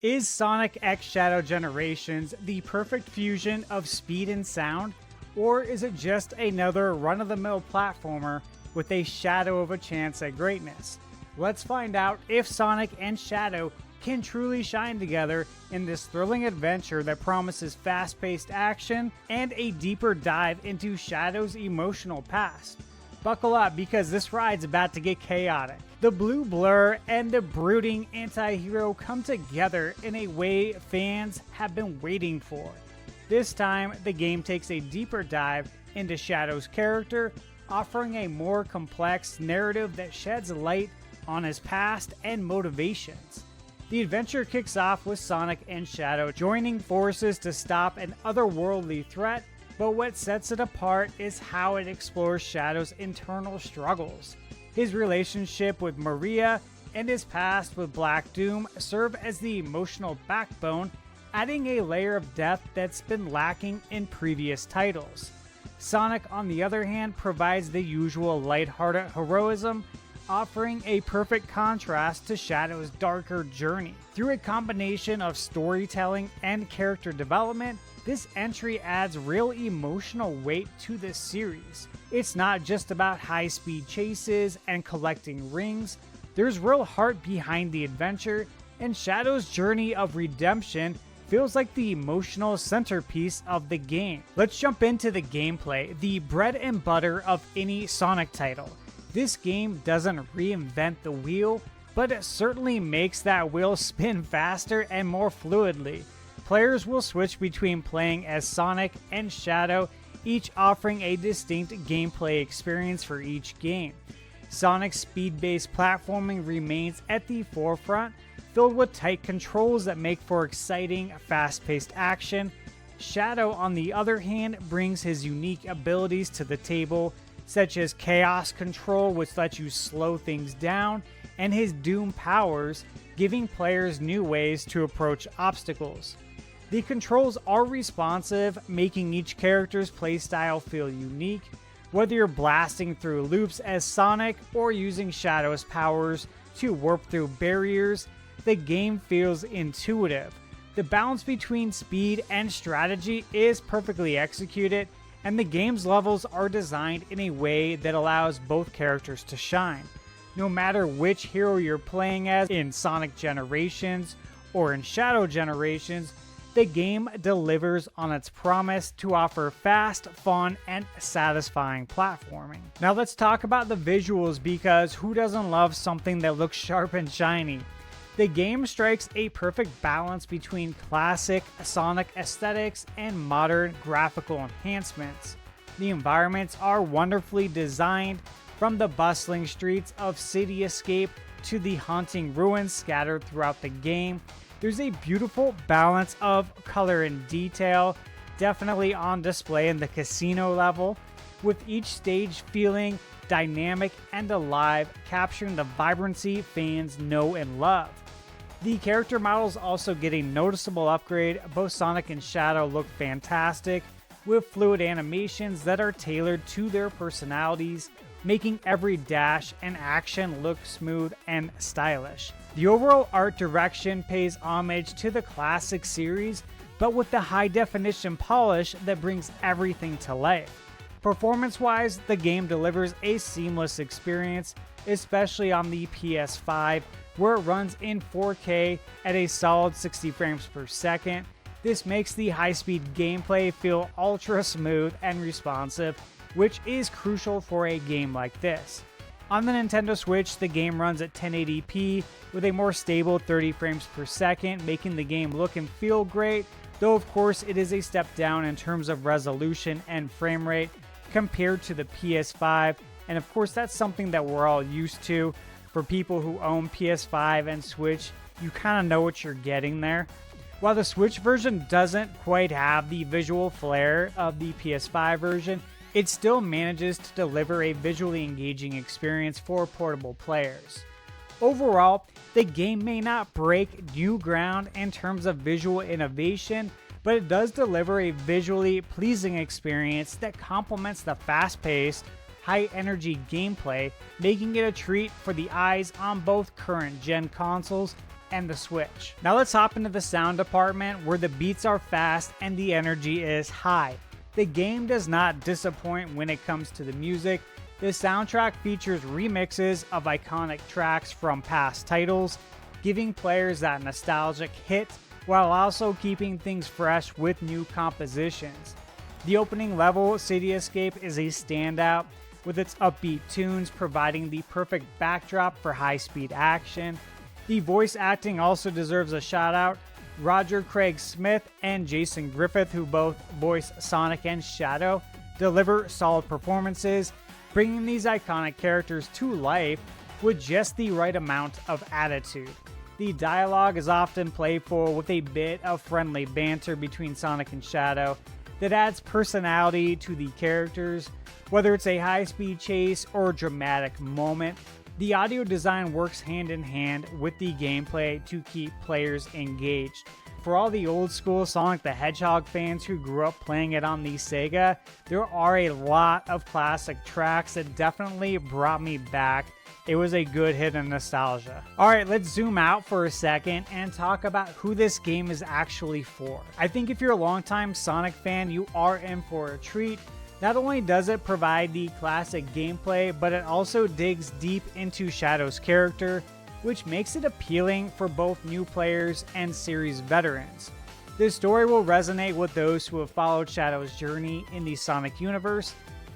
Is Sonic X Shadow Generations the perfect fusion of speed and sound, or is it just another run-of-the-mill platformer with a shadow of a chance at greatness? Let's find out if Sonic and Shadow can truly shine together in this thrilling adventure that promises fast-paced action and a deeper dive into Shadow's emotional past. Buckle up because this ride's about to get chaotic. The blue blur and the brooding anti-hero come together in a way fans have been waiting for. This time, the game takes a deeper dive into Shadow's character, offering a more complex narrative that sheds light on his past and motivations. The adventure kicks off with Sonic and Shadow joining forces to stop an otherworldly threat, but what sets it apart is how it explores Shadow's internal struggles. His relationship with Maria and his past with Black Doom serve as the emotional backbone, adding a layer of depth that's been lacking in previous titles. Sonic, on the other hand, provides the usual lighthearted heroism, offering a perfect contrast to Shadow's darker journey. Through a combination of storytelling and character development, this entry adds real emotional weight to this series. It's not just about high-speed chases and collecting rings. There's real heart behind the adventure, and Shadow's journey of redemption feels like the emotional centerpiece of the game. Let's jump into the gameplay, the bread and butter of any Sonic title. This game doesn't reinvent the wheel, but it certainly makes that wheel spin faster and more fluidly. Players will switch between playing as Sonic and Shadow, each offering a distinct gameplay experience for each game. Sonic's speed-based platforming remains at the forefront, filled with tight controls that make for exciting, fast-paced action. Shadow, on the other hand, brings his unique abilities to the table, such as Chaos Control, which lets you slow things down, and his Doom powers, giving players new ways to approach obstacles. The controls are responsive, making each character's playstyle feel unique. Whether you're blasting through loops as Sonic or using Shadow's powers to warp through barriers, the game feels intuitive. The balance between speed and strategy is perfectly executed, and the game's levels are designed in a way that allows both characters to shine. No matter which hero you're playing as in Sonic Generations or in Shadow Generations, the game delivers on its promise to offer fast, fun, and satisfying platforming. Now let's talk about the visuals, because who doesn't love something that looks sharp and shiny? The game strikes a perfect balance between classic Sonic aesthetics and modern graphical enhancements. The environments are wonderfully designed, from the bustling streets of City Escape to the haunting ruins scattered throughout the game. There's a beautiful balance of color and detail, definitely on display in the casino level, with each stage feeling dynamic and alive, capturing the vibrancy fans know and love. The character models also get a noticeable upgrade. Both Sonic and Shadow look fantastic, with fluid animations that are tailored to their personalities, making every dash and action look smooth and stylish. The overall art direction pays homage to the classic series, but with the high-definition polish that brings everything to life. Performance-wise, the game delivers a seamless experience, especially on the PS5, where it runs in 4K at a solid 60 frames per second. This makes the high-speed gameplay feel ultra smooth and responsive, which is crucial for a game like this. On the Nintendo Switch, the game runs at 1080p with a more stable 30 frames per second, making the game look and feel great, though of course it is a step down in terms of resolution and frame rate compared to the PS5, and of course that's something that we're all used to. For people who own PS5 and Switch, you kind of know what you're getting there. While the Switch version doesn't quite have the visual flair of the PS5 version, it still manages to deliver a visually engaging experience for portable players. Overall, the game may not break new ground in terms of visual innovation, but it does deliver a visually pleasing experience that complements the fast-paced, high-energy gameplay, making it a treat for the eyes on both current-gen consoles and the Switch. Now let's hop into the sound department, where the beats are fast and the energy is high. The game does not disappoint when it comes to the music. The soundtrack features remixes of iconic tracks from past titles, giving players that nostalgic hit while also keeping things fresh with new compositions. The opening level, City Escape, is a standout, with its upbeat tunes providing the perfect backdrop for high-speed action. The voice acting also deserves a shout-out. Roger Craig Smith and Jason Griffith, who both voice Sonic and Shadow, deliver solid performances, bringing these iconic characters to life with just the right amount of attitude. The dialogue is often playful, with a bit of friendly banter between Sonic and Shadow that adds personality to the characters, whether it's a high-speed chase or a dramatic moment. The audio design works hand in hand with the gameplay to keep players engaged. For all the old-school Sonic the Hedgehog fans who grew up playing it on the Sega, there are a lot of classic tracks that definitely brought me back. It was a good hit of nostalgia. Alright, let's zoom out for a second and talk about who this game is actually for. I think if you're a longtime Sonic fan, you are in for a treat. Not only does it provide the classic gameplay, but it also digs deep into Shadow's character, which makes it appealing for both new players and series veterans. This story will resonate with those who have followed Shadow's journey in the Sonic universe,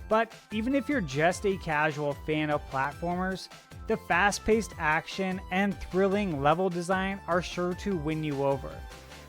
but even if you're just a casual fan of platformers, the fast-paced action and thrilling level design are sure to win you over.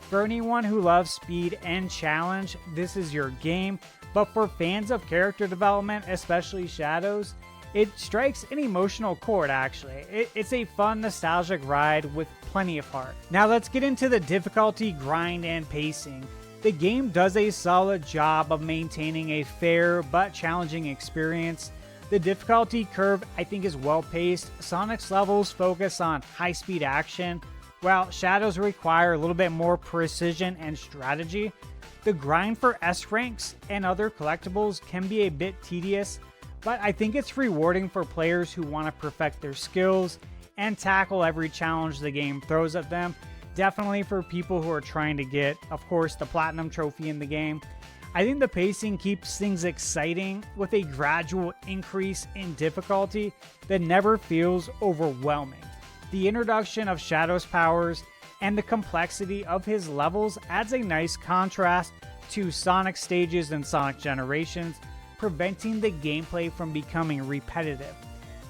For anyone who loves speed and challenge, this is your game, but for fans of character development, especially Shadow's, it strikes an emotional chord actually. It's a fun, nostalgic ride with plenty of heart. Now let's get into the difficulty, grind, and pacing. The game does a solid job of maintaining a fair but challenging experience. The difficulty curve, I think, is well paced. Sonic's levels focus on high-speed action, while Shadow's require a little bit more precision and strategy. The grind for S ranks and other collectibles can be a bit tedious, but I think it's rewarding for players who want to perfect their skills and tackle every challenge the game throws at them. Definitely for people who are trying to get, of course, the Platinum Trophy in the game. I think the pacing keeps things exciting with a gradual increase in difficulty that never feels overwhelming. The introduction of Shadow's powers and the complexity of his levels adds a nice contrast to Sonic stages and Sonic Generations, preventing the gameplay from becoming repetitive.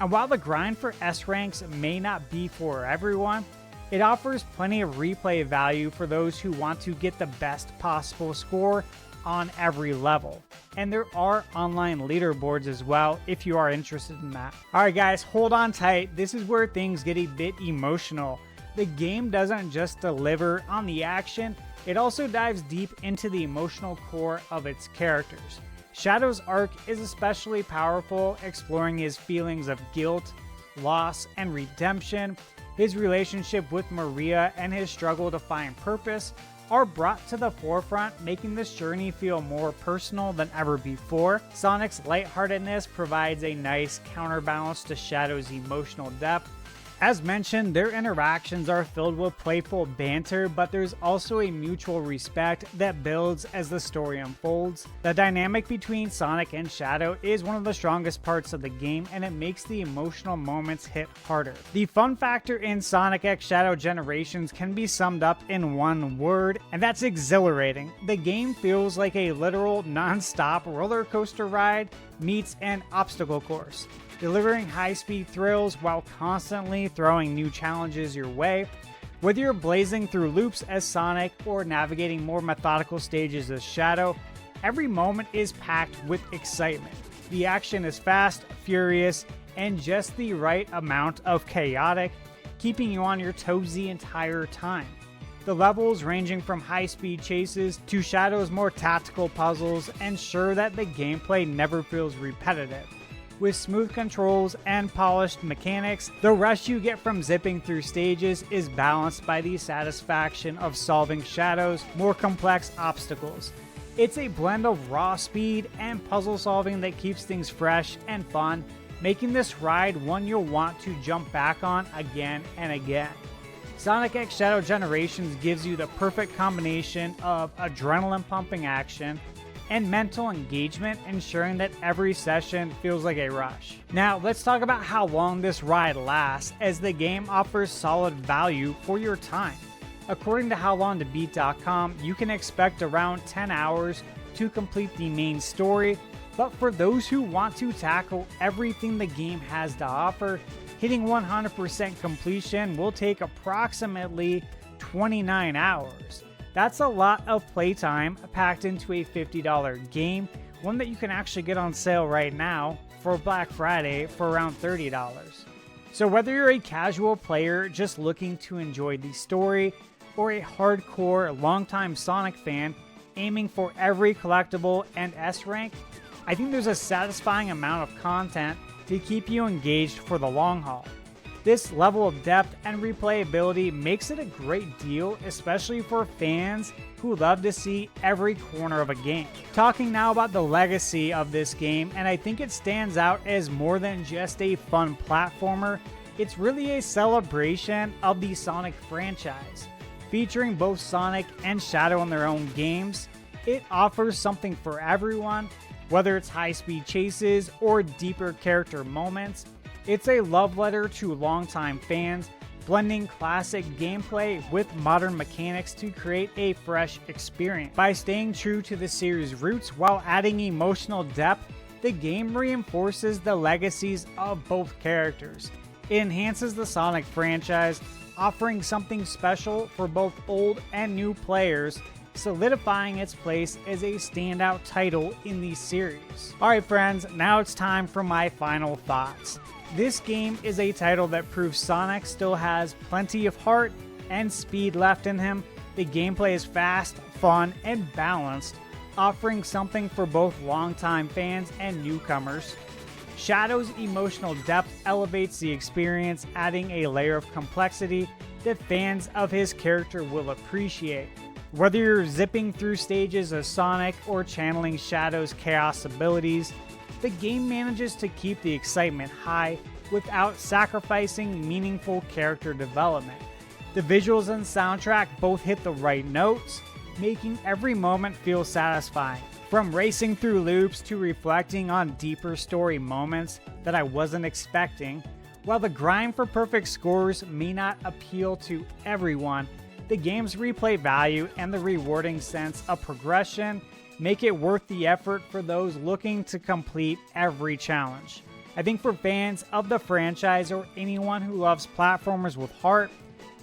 And while the grind for S ranks may not be for everyone, it offers plenty of replay value for those who want to get the best possible score on every level. And there are online leaderboards as well if you are interested in that. Alright guys, hold on tight. This is where things get a bit emotional. The game doesn't just deliver on the action, it also dives deep into the emotional core of its characters. Shadow's arc is especially powerful, exploring his feelings of guilt, loss, and redemption. His relationship with Maria and his struggle to find purpose are brought to the forefront, making this journey feel more personal than ever before. Sonic's lightheartedness provides a nice counterbalance to Shadow's emotional depth. As mentioned, their interactions are filled with playful banter, but there's also a mutual respect that builds as the story unfolds. The dynamic between Sonic and Shadow is one of the strongest parts of the game, and it makes the emotional moments hit harder. The fun factor in Sonic X Shadow Generations can be summed up in one word, and that's exhilarating. The game feels like a literal non-stop roller coaster ride meets an obstacle course, delivering high-speed thrills while constantly throwing new challenges your way. Whether you're blazing through loops as Sonic or navigating more methodical stages as Shadow, every moment is packed with excitement. The action is fast, furious, and just the right amount of chaotic, keeping you on your toes the entire time. The levels, ranging from high-speed chases to Shadow's more tactical puzzles, ensure that the gameplay never feels repetitive. With smooth controls and polished mechanics, the rush you get from zipping through stages is balanced by the satisfaction of solving Shadow's more complex obstacles. It's a blend of raw speed and puzzle solving that keeps things fresh and fun, making this ride one you'll want to jump back on again and again. Sonic X Shadow Generations gives you the perfect combination of adrenaline-pumping action and mental engagement, ensuring that every session feels like a rush. Now, let's talk about how long this ride lasts, as the game offers solid value for your time. According to HowLongToBeat.com, you can expect around 10 hours to complete the main story, but for those who want to tackle everything the game has to offer, hitting 100% completion will take approximately 29 hours. That's a lot of playtime packed into a $50 game, one that you can actually get on sale right now for Black Friday for around $30. So whether you're a casual player just looking to enjoy the story, or a hardcore longtime Sonic fan aiming for every collectible and S rank, I think there's a satisfying amount of content to keep you engaged for the long haul. This level of depth and replayability makes it a great deal, especially for fans who love to see every corner of a game. Talking now about the legacy of this game, and I think it stands out as more than just a fun platformer, it's really a celebration of the Sonic franchise. Featuring both Sonic and Shadow in their own games, it offers something for everyone, whether it's high-speed chases or deeper character moments. It's a love letter to longtime fans, blending classic gameplay with modern mechanics to create a fresh experience. By staying true to the series' roots while adding emotional depth, the game reinforces the legacies of both characters. It enhances the Sonic franchise, offering something special for both old and new players, solidifying its place as a standout title in the series. Alright friends, now it's time for my final thoughts. This game is a title that proves Sonic still has plenty of heart and speed left in him. The gameplay is fast, fun, and balanced, offering something for both longtime fans and newcomers. Shadow's emotional depth elevates the experience, adding a layer of complexity that fans of his character will appreciate. Whether you're zipping through stages of Sonic or channeling Shadow's chaos abilities, the game manages to keep the excitement high without sacrificing meaningful character development. The visuals and soundtrack both hit the right notes, making every moment feel satisfying. From racing through loops to reflecting on deeper story moments that I wasn't expecting, while the grind for perfect scores may not appeal to everyone, the game's replay value and the rewarding sense of progression make it worth the effort for those looking to complete every challenge. I think for fans of the franchise or anyone who loves platformers with heart,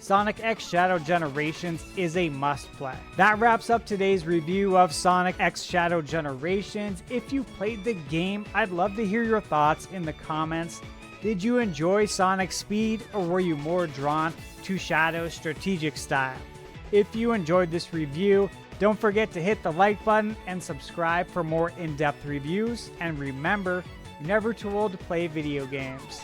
Sonic X Shadow Generations is a must-play. That wraps up today's review of Sonic X Shadow Generations. If you played the game, I'd love to hear your thoughts in the comments. Did you enjoy Sonic's speed, or were you more drawn to Shadow's strategic style? If you enjoyed this review, don't forget to hit the like button and subscribe for more in-depth reviews. And remember, you're never too old to play video games.